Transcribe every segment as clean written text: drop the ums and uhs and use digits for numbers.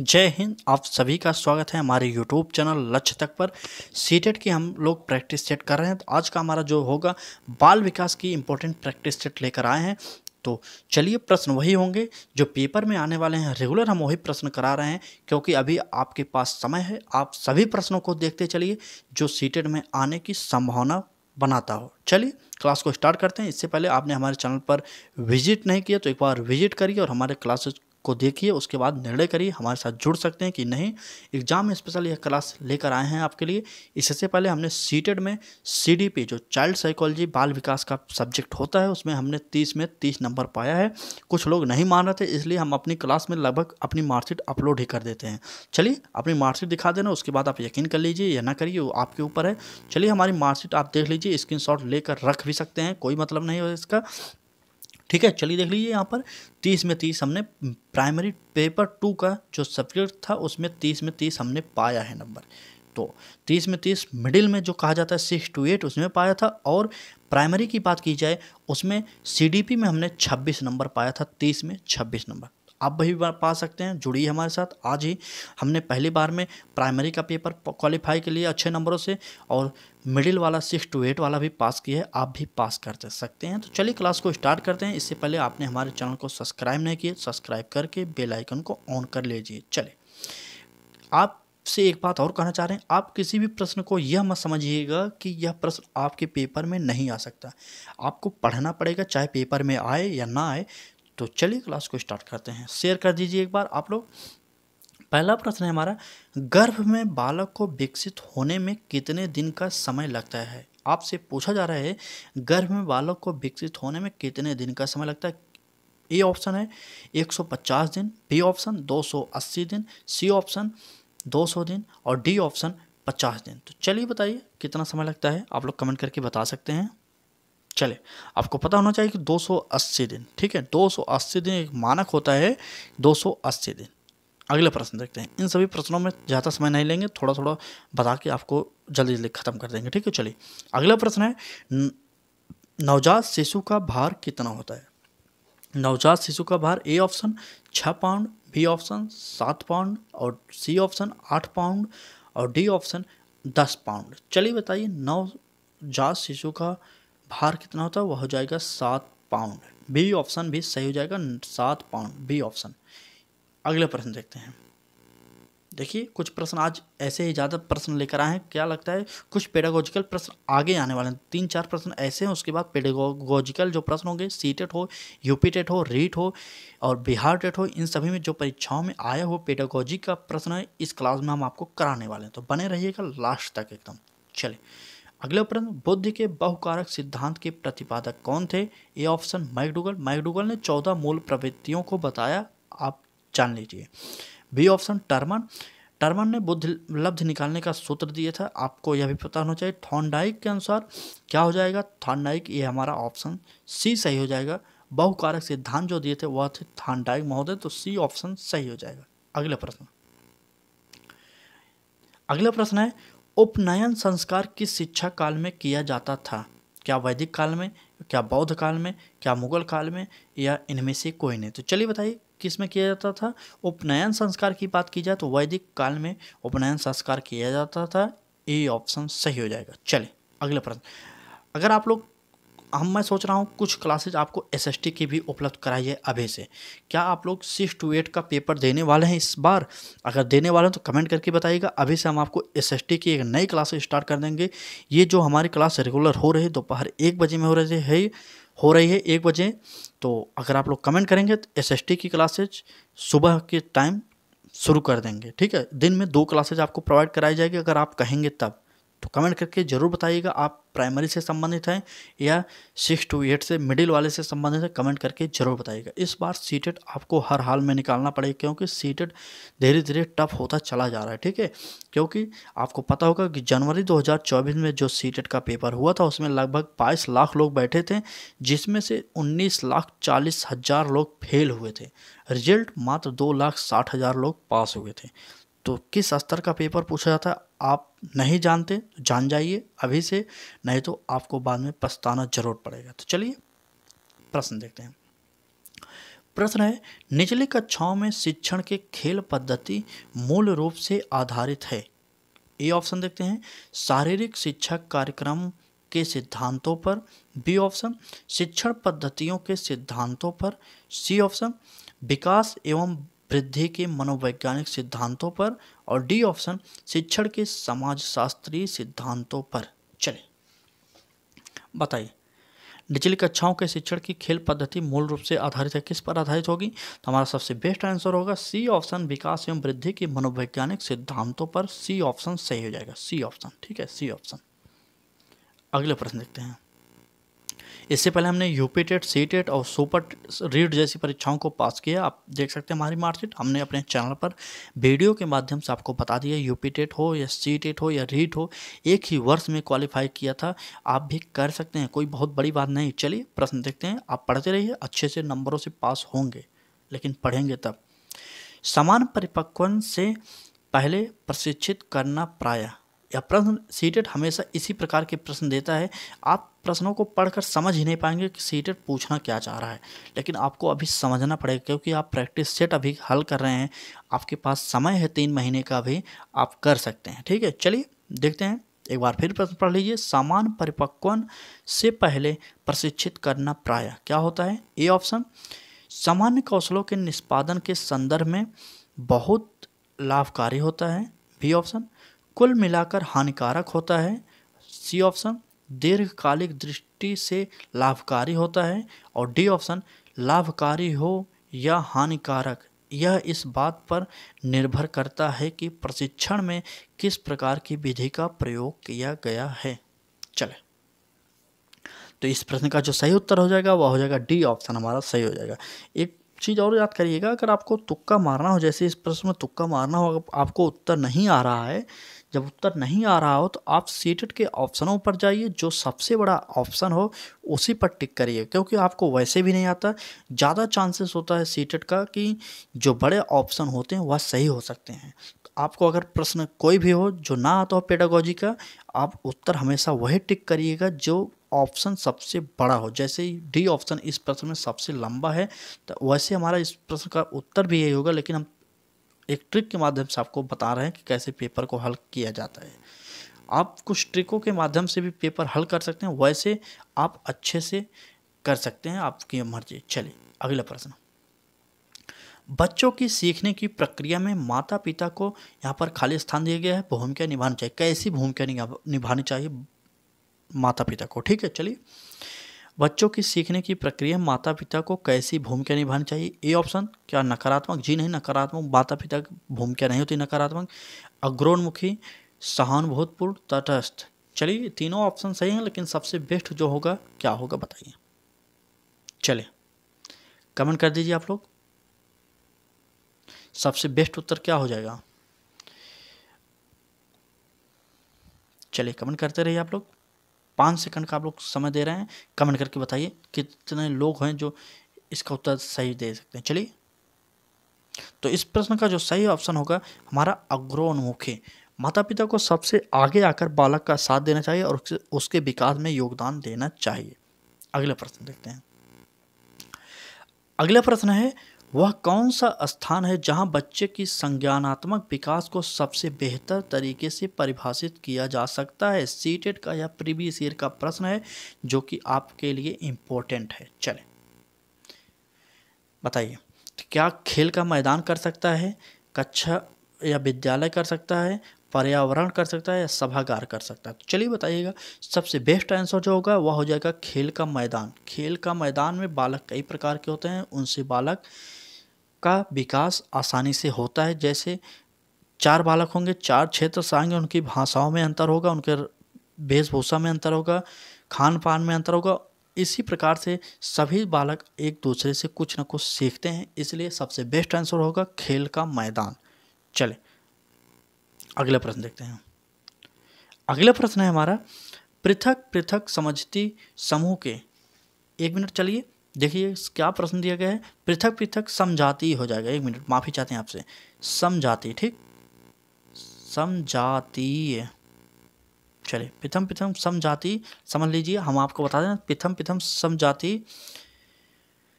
जय हिंद। आप सभी का स्वागत है हमारे यूट्यूब चैनल लक्ष्य तक पर। सीटेट की हम लोग प्रैक्टिस सेट कर रहे हैं। तो आज का हमारा जो होगा बाल विकास की इम्पोर्टेंट प्रैक्टिस सेट लेकर आए हैं। तो चलिए, प्रश्न वही होंगे जो पेपर में आने वाले हैं। रेगुलर हम वही प्रश्न करा रहे हैं क्योंकि अभी आपके पास समय है। आप सभी प्रश्नों को देखते चलिए जो सीटेट में आने की संभावना बनाता हो। चलिए क्लास को स्टार्ट करते हैं। इससे पहले आपने हमारे चैनल पर विजिट नहीं किया तो एक बार विजिट करिए और हमारे क्लासेस को देखिए। उसके बाद निर्णय करिए हमारे साथ जुड़ सकते हैं कि नहीं। एग्जाम में स्पेशल यह क्लास लेकर आए हैं आपके लिए। इससे पहले हमने सीटेट में सीडीपी जो चाइल्ड साइकोलॉजी बाल विकास का सब्जेक्ट होता है उसमें हमने 30 में 30 नंबर पाया है। कुछ लोग नहीं मान रहे थे, इसलिए हम अपनी क्लास में लगभग अपनी मार्कशीट अपलोड ही कर देते हैं। चलिए अपनी मार्कशीट दिखा देना, उसके बाद आप यकीन कर लीजिए या ना करिए, वो आपके ऊपर है। चलिए हमारी मार्कशीट आप देख लीजिए, स्क्रीनशॉट लेकर रख भी सकते हैं, कोई मतलब नहीं है इसका। ठीक है, चलिए देख लीजिए यहाँ पर 30 में 30 हमने प्राइमरी पेपर 2 का जो सब्जेक्ट था उसमें 30 में 30 हमने पाया है नंबर। तो 30 में 30 मिडिल में जो कहा जाता है 6 to 8 उसमें पाया था। और प्राइमरी की बात की जाए उसमें सीडीपी में हमने 26 नंबर पाया था। 30 में 26 नंबर आप वही पा सकते हैं। जुड़िए हमारे साथ। आज ही हमने पहली बार में प्राइमरी का पेपर क्वालिफाई के लिए अच्छे नंबरों से, और मिडिल वाला 6 to 8 वाला भी पास किया है। आप भी पास कर सकते हैं। तो चलिए क्लास को स्टार्ट करते हैं। इससे पहले आपने हमारे चैनल को सब्सक्राइब नहीं किया, सब्सक्राइब करके बेल आइकन को ऑन कर लीजिए। चले, आपसे एक बात और कहना चाह रहे हैं, आप किसी भी प्रश्न को यह मत समझिएगा कि यह प्रश्न आपके पेपर में नहीं आ सकता। आपको पढ़ना पड़ेगा चाहे पेपर में आए या ना आए। तो चलिए क्लास को स्टार्ट करते हैं। शेयर कर दीजिए एक बार आप लोग। पहला प्रश्न है हमारा, गर्भ में बालक को विकसित होने में कितने दिन का समय लगता है। आपसे पूछा जा रहा है गर्भ में बालक को विकसित होने में कितने दिन का समय लगता है। ए ऑप्शन है 150 दिन, बी ऑप्शन 280 दिन, सी ऑप्शन 200 दिन और डी ऑप्शन 50 दिन। तो चलिए बताइए कितना समय लगता है, आप लोग कमेंट करके बता सकते हैं। चले, आपको पता होना चाहिए कि 280 दिन। ठीक है, 280 दिन एक मानक होता है, 280 दिन। अगला प्रश्न देखते हैं। इन सभी प्रश्नों में ज़्यादा समय नहीं लेंगे, थोड़ा थोड़ा बता के आपको जल्दी जल्दी खत्म कर देंगे। ठीक है, चलिए अगला प्रश्न है, नवजात शिशु का भार कितना होता है। नवजात शिशु का भार A option 6 pound, B option 7 pound और सी ऑप्शन 8 पाउंड और डी ऑप्शन 10 पाउंड। चलिए बताइए नवजात शिशु का भार कितना होता है। वह हो जाएगा 7 पाउंड। बी ऑप्शन भी सही हो जाएगा, 7 पाउंड, बी ऑप्शन। अगले प्रश्न देखते हैं। देखिए कुछ प्रश्न आज ऐसे ही ज़्यादा प्रश्न लेकर आए हैं। क्या लगता है कुछ पेडागोजिकल प्रश्न आगे आने वाले हैं। 3-4 प्रश्न ऐसे हैं, उसके बाद पेडागोजिकल जो प्रश्न होंगे, सीटेट हो, यूपी टेट हो, रीट हो और बिहार टेट हो, इन सभी में जो परीक्षाओं में आया हो पेडागोजी का प्रश्न है, इस क्लास में हम आपको कराने वाले हैं। तो बने रहिएगा लास्ट तक एकदम। चले अगला प्रश्न, बुद्धि के बहुकारक सिद्धांत के प्रतिपादक कौन थे। A option McDougall. मैकडूगल ने 14 मूल प्रवृत्तियों को बताया, आप जान लीजिए। B option Terman. टर्मन ने बुद्धि लब्ध निकालने का सूत्र दिया था, आपको यह भी पता होना चाहिए। थॉर्नडाइक के अनुसार क्या हो जाएगा, थॉर्नडाइक, ये हमारा ऑप्शन सी सही हो जाएगा। बहुकारक सिद्धांत जो दिए थे वह थे थॉर्नडाइक महोदय, तो सी ऑप्शन सही हो जाएगा। अगला प्रश्न है, उपनयन संस्कार किस शिक्षा काल में किया जाता था। क्या वैदिक काल में, क्या बौद्ध काल में, क्या मुगल काल में या इनमें से कोई नहीं। तो चलिए बताइए किस में किया जाता था। उपनयन संस्कार की बात की जाए तो वैदिक काल में उपनयन संस्कार किया जाता था। ए ऑप्शन सही हो जाएगा। चले अगला प्रश्न, अगर आप लोग मैं सोच रहा हूँ कुछ क्लासेज आपको एसएसटी की भी उपलब्ध कराइए अभी से। क्या आप लोग 6 to 8 का पेपर देने वाले हैं इस बार। अगर देने वाले हैं तो कमेंट करके बताइएगा। अभी से हम आपको एसएसटी की एक नई क्लास स्टार्ट कर देंगे। ये जो हमारी क्लास रेगुलर हो रही है दोपहर 1 बजे में हो रही है 1 बजे। तो अगर आप लोग कमेंट करेंगे तो एसएसटी की क्लासेज सुबह के टाइम शुरू कर देंगे। ठीक है, दिन में 2 क्लासेज आपको प्रोवाइड कराई जाएगी अगर आप कहेंगे तब। तो कमेंट करके ज़रूर बताइएगा आप प्राइमरी से संबंधित हैं या 6 to 8 से मिडिल वाले से संबंधित है। कमेंट करके ज़रूर बताइएगा। इस बार सीटेट आपको हर हाल में निकालना पड़ेगा क्योंकि सीटेट धीरे धीरे टफ होता चला जा रहा है। ठीक है, क्योंकि आपको पता होगा कि जनवरी 2024 में जो सीटेट का पेपर हुआ था उसमें लगभग 22 लाख लोग बैठे थे, जिसमें से 19,40,000 लोग फेल हुए थे। रिजल्ट मात्र 2,60,000 लोग पास हुए थे। तो किस स्तर का पेपर पूछा जाता है आप नहीं जानते तो जान जाइए अभी से, नहीं तो आपको बाद में पछताना जरूर पड़ेगा। तो चलिए प्रश्न देखते हैं। प्रश्न है, निचली कक्षाओं में शिक्षण के खेल पद्धति मूल रूप से आधारित है। ए ऑप्शन देखते हैं, शारीरिक शिक्षा कार्यक्रम के सिद्धांतों पर। बी ऑप्शन, शिक्षण पद्धतियों के सिद्धांतों पर। सी ऑप्शन, विकास एवं वृद्धि के मनोवैज्ञानिक सिद्धांतों पर। और डी ऑप्शन, शिक्षण के समाजशास्त्रीय सिद्धांतों पर। चलिए बताइए, निचली कक्षाओं के शिक्षण की खेल पद्धति मूल रूप से आधारित है, किस पर आधारित होगी? तो हमारा सबसे बेस्ट आंसर होगा सी ऑप्शन, विकास एवं वृद्धि के मनोवैज्ञानिक सिद्धांतों पर। सी ऑप्शन सही हो जाएगा, सी ऑप्शन। ठीक है, सी ऑप्शन। अगले प्रश्न देखते हैं। इससे पहले हमने यूपी टेट, सी टेट और सुपर रीड जैसी परीक्षाओं को पास किया। आप देख सकते हैं हमारी मार्कशीट हमने अपने चैनल पर वीडियो के माध्यम से आपको बता दिया। यूपी टेट हो या सी टेट हो या रीड हो, एक ही वर्ष में क्वालिफाई किया था। आप भी कर सकते हैं, कोई बहुत बड़ी बात नहीं। चलिए प्रश्न देखते हैं। आप पढ़ते रहिए, अच्छे से नंबरों से पास होंगे, लेकिन पढ़ेंगे तब। समान परिपक्वन से पहले प्रशिक्षित करना प्रायः, यह प्रश्न सीटेट हमेशा इसी प्रकार के प्रश्न देता है। आप प्रश्नों को पढ़कर समझ ही नहीं पाएंगे कि सीटेट पूछना क्या चाह रहा है, लेकिन आपको अभी समझना पड़ेगा, क्योंकि आप प्रैक्टिस सेट अभी हल कर रहे हैं। आपके पास समय है 3 महीने का, भी आप कर सकते हैं। ठीक है, चलिए देखते हैं। एक बार फिर प्रश्न पढ़ लीजिए। समान परिपक्वन से पहले प्रशिक्षित करना प्रायः क्या होता है? ए ऑप्शन, सामान्य कौशलों के निष्पादन के संदर्भ में बहुत लाभकारी होता है। बी ऑप्शन, कुल मिलाकर हानिकारक होता है। सी ऑप्शन, दीर्घकालिक दृष्टि से लाभकारी होता है। और डी ऑप्शन, लाभकारी हो या हानिकारक, यह इस बात पर निर्भर करता है कि प्रशिक्षण में किस प्रकार की विधि का प्रयोग किया गया है। चले, तो इस प्रश्न का जो सही उत्तर हो जाएगा वह हो जाएगा डी ऑप्शन, हमारा सही हो जाएगा। एक चीज़ और याद करिएगा, अगर आपको तुक्का मारना हो, जैसे इस प्रश्न में तुक्का मारना हो, आपको उत्तर नहीं आ रहा है, जब उत्तर नहीं आ रहा हो तो आप सीटेट के ऑप्शनों पर जाइए, जो सबसे बड़ा ऑप्शन हो उसी पर टिक करिए, क्योंकि आपको वैसे भी नहीं आता। ज़्यादा चांसेस होता है सीटेट का कि जो बड़े ऑप्शन होते हैं वह सही हो सकते हैं। तो आपको अगर प्रश्न कोई भी हो जो ना आता हो पेडागोजी का, आप उत्तर हमेशा वही टिक करिएगा जो ऑप्शन सबसे बड़ा हो। जैसे ही डी ऑप्शन इस प्रश्न में सबसे लंबा है, तो वैसे हमारा इस प्रश्न का उत्तर भी यही होगा, लेकिन हम एक ट्रिक के माध्यम से आपको बता रहे हैं कि कैसे पेपर को हल किया जाता है। आप कुछ ट्रिकों के माध्यम से भी पेपर हल कर सकते हैं, वैसे आप अच्छे से कर सकते हैं, आपकी मर्जी। चलिए अगला प्रश्न। बच्चों की सीखने की प्रक्रिया में माता पिता को यहाँ पर खाली स्थान दिया गया है, भूमिका निभानी चाहिए। कैसी भूमिका निभानी चाहिए माता पिता को? ठीक है, चलिए। बच्चों की सीखने की प्रक्रिया में माता पिता को कैसी भूमिका निभानी चाहिए? ए ऑप्शन, क्या नकारात्मक? जी नहीं, नकारात्मक माता पिता की भूमिका नहीं होती नकारात्मक। अग्रोन्मुखी, सहानुभूतिपूर्ण, तटस्थ। चलिए तीनों ऑप्शन सही हैं, लेकिन सबसे बेस्ट जो होगा क्या होगा बताइए। चलिए कमेंट कर दीजिए आप लोग, सबसे बेस्ट उत्तर क्या हो जाएगा। चलिए कमेंट करते रहिए आप लोग, 5 सेकंड का आप लोग समय दे रहे हैं, कमेंट करके बताइए कितने लोग हैं जो इसका उत्तर सही दे सकते हैं। चलिए, तो इस प्रश्न का जो सही ऑप्शन होगा हमारा अग्रोन्मुखी, माता पिता को सबसे आगे आकर बालक का साथ देना चाहिए और उसके विकास में योगदान देना चाहिए। अगला प्रश्न देखते हैं। अगला प्रश्न है, वह कौन सा स्थान है जहां बच्चे की संज्ञानात्मक विकास को सबसे बेहतर तरीके से परिभाषित किया जा सकता है? सीटेट का या प्रीवियस ईयर का प्रश्न है, जो कि आपके लिए इम्पोर्टेंट है। चलें बताइए, क्या खेल का मैदान कर सकता है, कक्षा या विद्यालय कर सकता है, पर्यावरण कर सकता है, या सभागार कर सकता है? तो चलिए बताइएगा, सबसे बेस्ट आंसर जो होगा वह हो जाएगा खेल का मैदान। खेल का मैदान में बालक कई प्रकार के होते हैं, उनसे बालक का विकास आसानी से होता है। जैसे 4 बालक होंगे, 4 क्षेत्र से आएंगे, उनकी भाषाओं में अंतर होगा, उनके वेशभूषा में अंतर होगा, खान पान में अंतर होगा। इसी प्रकार से सभी बालक एक दूसरे से कुछ न कुछ सीखते हैं, इसलिए सबसे बेस्ट आंसर होगा खेल का मैदान। चले अगला प्रश्न देखते हैं। अगला प्रश्न है हमारा, पृथक पृथक समझती समूह के, 1 मिनट चलिए देखिए क्या प्रश्न दिया गया है। पृथक पृथक समझाती हो जाएगा, 1 मिनट माफ़ी चाहते हैं आपसे, समझाती, ठीक, समझाती। चलिए प्रथम प्रथम समझाती समझ लीजिए, हम आपको बता दें प्रथम प्रथम समझाती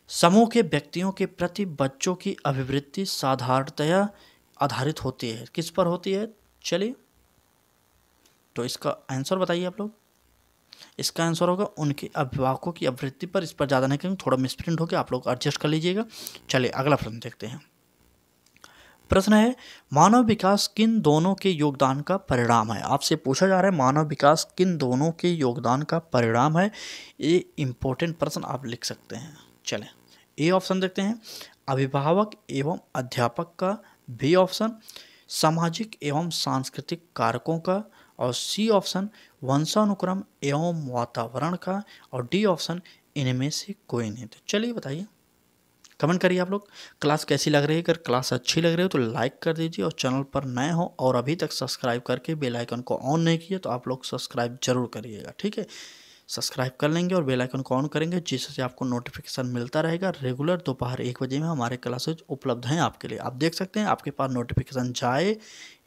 समूह के व्यक्तियों के प्रति बच्चों की अभिवृत्ति साधारणतया आधारित होती है। किस पर होती है? चलिए, तो इसका आंसर बताइए आप लोग। इसका आंसर होगा उनके अभिभावकों की अभिवृत्ति पर। इस पर ज़्यादा नहीं करेंगे, थोड़ा मिसप्रिंट हो गया, आप लोग एडजस्ट कर लीजिएगा। चलिए अगला प्रश्न देखते हैं। प्रश्न है, मानव विकास किन दोनों के योगदान का परिणाम है? आपसे पूछा जा रहा है मानव विकास किन दोनों के योगदान का परिणाम है। ये इंपॉर्टेंट प्रश्न आप लिख सकते हैं। चलें, ए ऑप्शन देखते हैं, अभिभावक एवं अध्यापक का। बी ऑप्शन, सामाजिक एवं सांस्कृतिक कारकों का। और सी ऑप्शन, वंशानुक्रम एवं वातावरण का। और डी ऑप्शन, इनमें से कोई नहीं। तो चलिए बताइए, कमेंट करिए आप लोग। क्लास कैसी लग रही है? अगर क्लास अच्छी लग रही हो तो लाइक कर दीजिए, और चैनल पर नए हो और अभी तक सब्सक्राइब करके बेल आइकन को ऑन नहीं किया तो आप लोग सब्सक्राइब जरूर करिएगा, ठीक है। सब्सक्राइब कर लेंगे और बेल आइकन को ऑन करेंगे, जिससे आपको नोटिफिकेशन मिलता रहेगा। रेगुलर दोपहर 1 बजे में हमारे क्लासेज उपलब्ध हैं आपके लिए। आप देख सकते हैं आपके पास नोटिफिकेशन जाए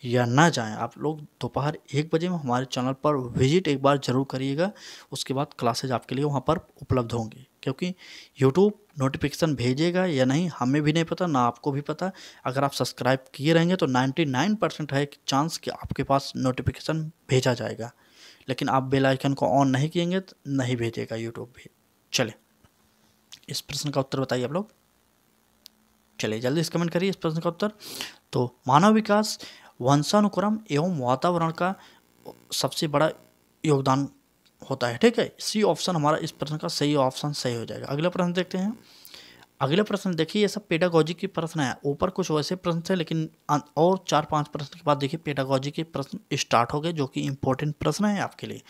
या ना जाए, आप लोग दोपहर 1 बजे में हमारे चैनल पर विजिट एक बार ज़रूर करिएगा। उसके बाद क्लासेज आपके लिए वहाँ पर उपलब्ध होंगी, क्योंकि यूट्यूब नोटिफिकेशन भेजेगा या नहीं हमें भी नहीं पता, ना आपको भी पता। अगर आप सब्सक्राइब किए रहेंगे तो 99% है चांस कि आपके पास नोटिफिकेशन भेजा जाएगा, लेकिन आप बेल आइकन को ऑन नहीं किएंगे तो नहीं भेजेगा यूट्यूब भी। चले, इस प्रश्न का उत्तर बताइए आप लोग। चलिए जल्दी से कमेंट करिए इस प्रश्न का उत्तर। तो मानव विकास वंशानुक्रम एवं वातावरण का सबसे बड़ा योगदान होता है, ठीक है। सी ऑप्शन हमारा इस प्रश्न का सही ऑप्शन सही हो जाएगा। अगला प्रश्न देखते हैं। अगला प्रश्न देखिए, ये सब पेडागोजी के प्रश्न है। ऊपर कुछ वैसे प्रश्न थे, लेकिन और 4-5 प्रश्न के बाद देखिए पेडागोजी के प्रश्न स्टार्ट हो गए, जो कि इंपॉर्टेंट प्रश्न है आपके लिए।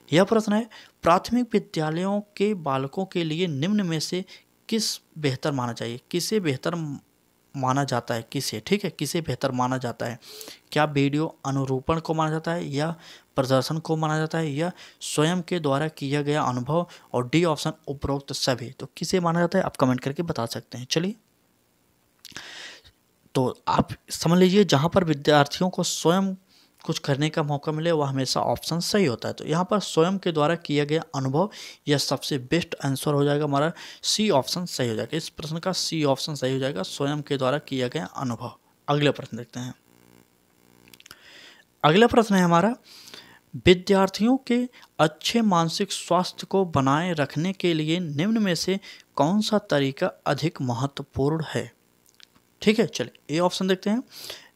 यह प्रश्न है, प्राथमिक विद्यालयों के बालकों के लिए निम्न में से किस बेहतर माना चाहिए? किसे बेहतर माना जाता है? किसे, ठीक है, किसे बेहतर माना जाता है? क्या वीडियो अनुरूपण को माना जाता है, या प्रदर्शन को माना जाता है, या स्वयं के द्वारा किया गया अनुभव? और डी ऑप्शन, उपरोक्त सभी। तो किसे माना जाता है आप कमेंट करके बता सकते हैं। चलिए, तो आप समझ लीजिए जहाँ पर विद्यार्थियों को स्वयं कुछ करने का मौका मिले वह हमेशा ऑप्शन सही होता है। तो यहाँ पर स्वयं के द्वारा किया गया अनुभव, यह सबसे बेस्ट आंसर हो जाएगा हमारा। सी ऑप्शन सही हो जाएगा। इस प्रश्न का सी ऑप्शन सही हो जाएगा, स्वयं के द्वारा किया गया अनुभव। अगला प्रश्न देखते हैं। अगला प्रश्न है हमारा, विद्यार्थियों के अच्छे मानसिक स्वास्थ्य को बनाए रखने के लिए निम्न में से कौन सा तरीका अधिक महत्वपूर्ण है? ठीक है, चलिए ए ऑप्शन देखते हैं,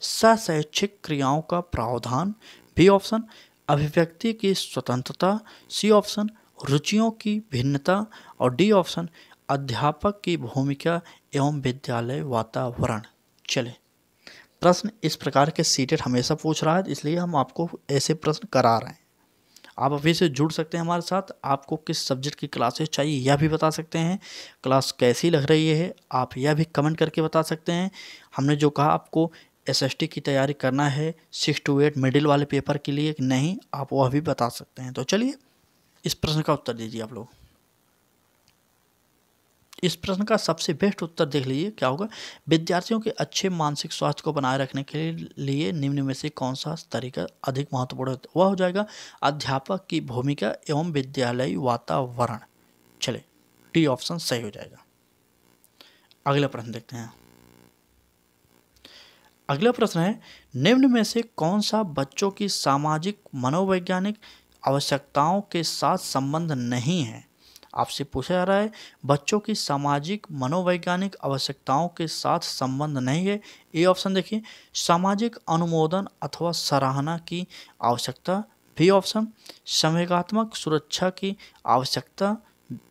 शैक्षिक क्रियाओं का प्रावधान। बी ऑप्शन, अभिव्यक्ति की स्वतंत्रता। सी ऑप्शन, रुचियों की भिन्नता। और डी ऑप्शन, अध्यापक की भूमिका एवं विद्यालय वातावरण। चले, प्रश्न इस प्रकार के सीटेट हमेशा पूछ रहा है, इसलिए हम आपको ऐसे प्रश्न करा रहे हैं। आप अभी से जुड़ सकते हैं हमारे साथ। आपको किस सब्जेक्ट की क्लासेस चाहिए यह भी बता सकते हैं। क्लास कैसी लग रही है आप यह भी कमेंट करके बता सकते हैं। हमने जो कहा आपको एसएसटी की तैयारी करना है 6 to 8 मिडिल वाले पेपर के लिए, नहीं आप वह भी बता सकते हैं। तो चलिए इस प्रश्न का उत्तर दीजिए आप लोग। इस प्रश्न का सबसे बेस्ट उत्तर देख लीजिए क्या होगा। विद्यार्थियों के अच्छे मानसिक स्वास्थ्य को बनाए रखने के लिए निम्न में से कौन सा तरीका अधिक महत्वपूर्ण है? वह हो जाएगा अध्यापक की भूमिका एवं विद्यालयी वातावरण। चले, डी ऑप्शन सही हो जाएगा। अगला प्रश्न देखते हैं। अगला प्रश्न है, निम्न में से कौन सा बच्चों की सामाजिक मनोवैज्ञानिक आवश्यकताओं के साथ संबंध नहीं है? आपसे पूछा जा रहा है बच्चों की सामाजिक मनोवैज्ञानिक आवश्यकताओं के साथ संबंध नहीं है। ए ऑप्शन देखिए, सामाजिक अनुमोदन अथवा सराहना की आवश्यकता। बी ऑप्शन, संवेगात्मक सुरक्षा की आवश्यकता।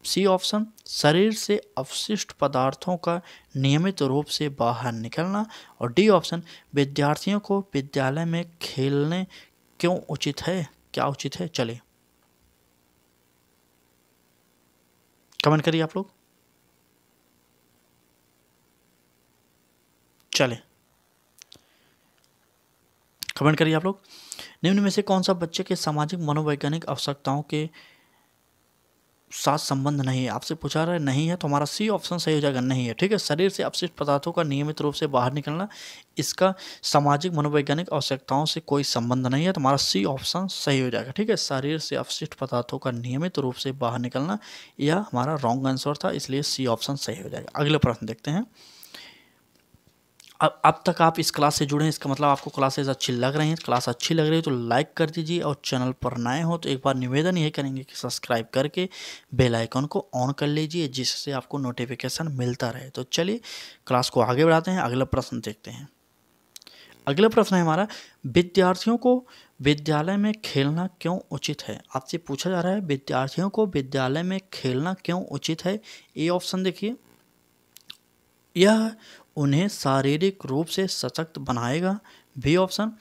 सी ऑप्शन, शरीर से अपशिष्ट पदार्थों का नियमित रूप से बाहर निकलना। और डी ऑप्शन, विद्यार्थियों को विद्यालय में खेलने क्यों उचित है, क्या उचित है? चलिए कमेंट करिए आप लोग। चले, कमेंट करिए आप लोग। निम्न में से कौन सा बच्चे के सामाजिक मनोवैज्ञानिक आवश्यकताओं के साथ संबंध नहीं है। आपसे पूछा रहा है नहीं है तो हमारा सी ऑप्शन सही हो जाएगा, नहीं है। ठीक है, शरीर से अपशिष्ट पदार्थों का नियमित रूप से बाहर निकलना, इसका सामाजिक मनोवैज्ञानिक आवश्यकताओं से कोई संबंध नहीं है, तो हमारा सी ऑप्शन सही हो जाएगा। ठीक है, शरीर से अपशिष्ट पदार्थों का नियमित रूप से बाहर निकलना, यह हमारा रॉन्ग आंसर था, इसलिए सी ऑप्शन सही हो जाएगा। अगले प्रश्न देखते हैं। अब तक आप इस क्लास से जुड़े हैं, इसका मतलब आपको क्लासेस अच्छी लग रही हैं। क्लास अच्छी लग रही है तो लाइक कर दीजिए, और चैनल पर नए हो तो एक बार निवेदन यही करेंगे कि सब्सक्राइब करके बेल आइकन को ऑन कर लीजिए, जिससे आपको नोटिफिकेशन मिलता रहे। तो चलिए क्लास को आगे बढ़ाते हैं, अगला प्रश्न देखते हैं। अगला प्रश्न है हमारा, विद्यार्थियों को विद्यालय में खेलना क्यों उचित है। आपसे पूछा जा रहा है विद्यार्थियों को विद्यालय में खेलना क्यों उचित है। ए ऑप्शन देखिए, यह उन्हें शारीरिक रूप से सशक्त बनाएगा। बी ऑप्शन,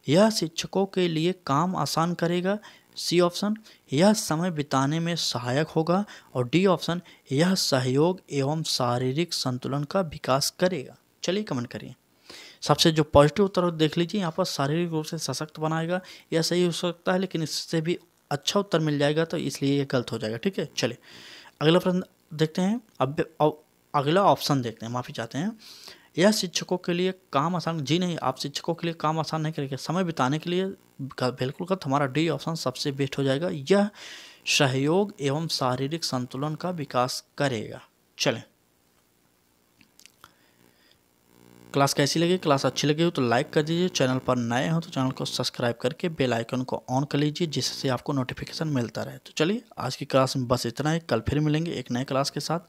यह शिक्षकों के लिए काम आसान करेगा। सी ऑप्शन, यह समय बिताने में सहायक होगा। और डी ऑप्शन, यह सहयोग एवं शारीरिक संतुलन का विकास करेगा। चलिए कमेंट करिए। सबसे जो पॉजिटिव उत्तर देख लीजिए, यहाँ पर शारीरिक रूप से सशक्त बनाएगा, यह सही हो सकता है, लेकिन इससे भी अच्छा उत्तर मिल जाएगा तो इसलिए ये गलत हो जाएगा। ठीक है, चलिए अगला प्रश्न देखते हैं। अब अगला ऑप्शन देखते हैं, माफ़ी चाहते हैं। यह शिक्षकों के लिए काम आसान, जी नहीं, आप शिक्षकों के लिए काम आसान नहीं करेंगे, समय बिताने के लिए बिल्कुल गलत। हमारा डी ऑप्शन सबसे बेस्ट हो जाएगा, यह सहयोग एवं शारीरिक संतुलन का विकास करेगा। चलें, क्लास कैसी लगी? क्लास अच्छी लगी हो तो लाइक कर दीजिए, चैनल पर नए हो तो चैनल को सब्सक्राइब करके बेल आइकन को ऑन कर लीजिए, जिससे आपको नोटिफिकेशन मिलता रहे। तो चलिए आज की क्लास में बस इतना ही, कल फिर मिलेंगे एक नए क्लास के साथ।